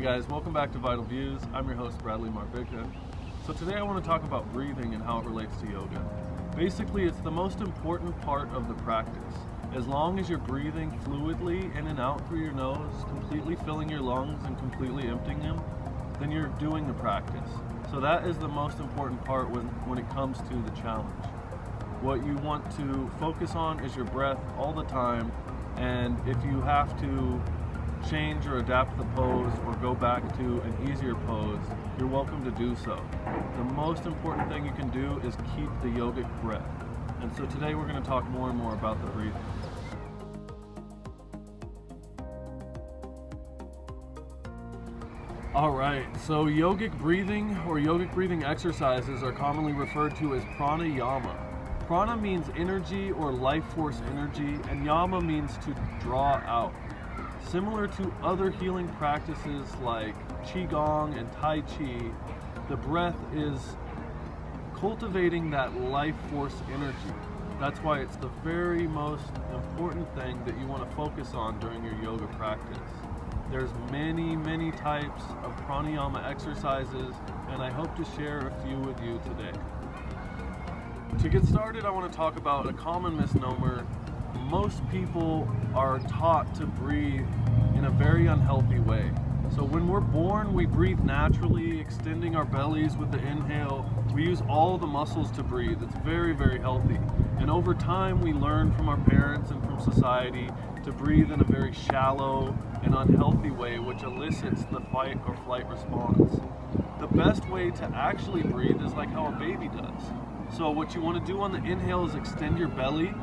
guys, welcome back to Vital Views. I'm your host Bradley Marvika. So today I want to talk about breathing and how it relates to yoga. Basically, it's the most important part of the practice. As long as you're breathing fluidly in and out through your nose, completely filling your lungs and completely emptying them, then you're doing the practice. So that is the most important part when it comes to the challenge. What you want to focus on is your breath all the time, and if you have to change or adapt the pose or go back to an easier pose, you're welcome to do so. The most important thing you can do is keep the yogic breath. And so today we're going to talk more and more about the breathing. Alright, so yogic breathing or yogic breathing exercises are commonly referred to as pranayama. Prana means energy or life force energy, and yama means to draw out. Similar to other healing practices like qigong and tai chi, the breath is cultivating that life force energy. That's why it's the very most important thing that you want to focus on during your yoga practice. There's many types of pranayama exercises, and I hope to share a few with you today. To get started, I want to talk about a common misnomer. Most people are taught to breathe in a very unhealthy way. So when we're born, we breathe naturally, extending our bellies with the inhale. We use all the muscles to breathe. It's very healthy. And over time, we learn from our parents and from society to breathe in a very shallow and unhealthy way, which elicits the fight or flight response. The best way to actually breathe is like how a baby does. So what you want to do on the inhale is extend your belly,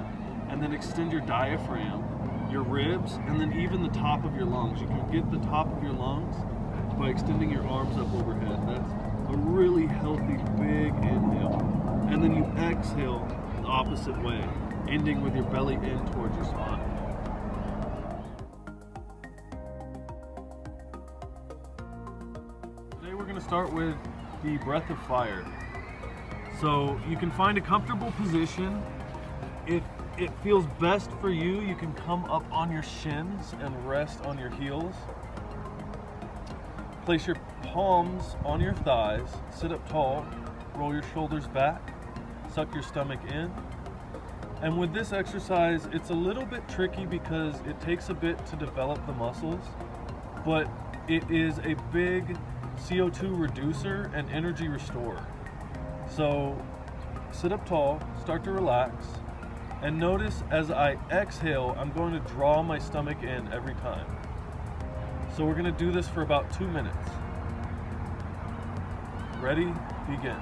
and then extend your diaphragm, your ribs, and then even the top of your lungs. You can get the top of your lungs by extending your arms up overhead. That's a really healthy, big inhale. And then you exhale the opposite way, ending with your belly in towards your spine. Today we're going to start with the breath of fire. So you can find a comfortable position. If it feels best for you, you can come up on your shins and rest on your heels. Place your palms on your thighs, sit up tall, roll your shoulders back, suck your stomach in. And with this exercise, it's a little bit tricky because it takes a bit to develop the muscles, but it is a big CO2 reducer and energy restorer. So sit up tall, start to relax, and notice as I exhale, I'm going to draw my stomach in every time. So we're going to do this for about 2 minutes. Ready? Begin.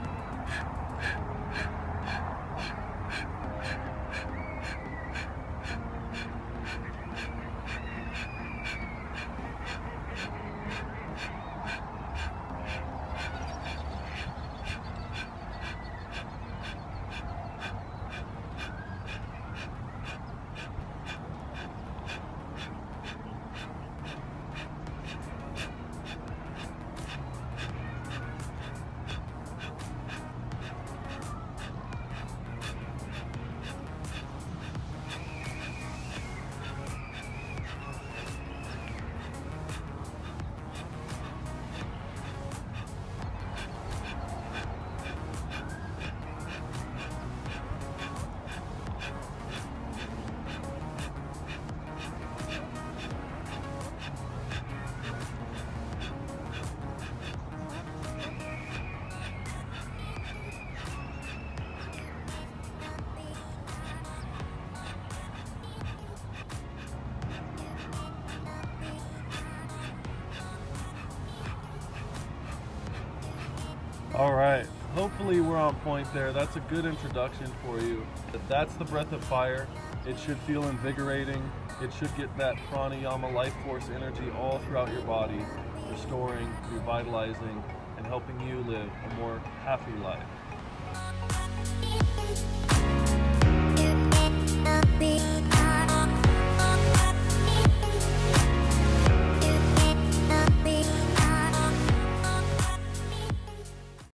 All right, hopefully we're on point there. That's a good introduction for you. That's the breath of fire. It should feel invigorating. It should get that pranayama life force energy all throughout your body, restoring, revitalizing, and helping you live a more happy life.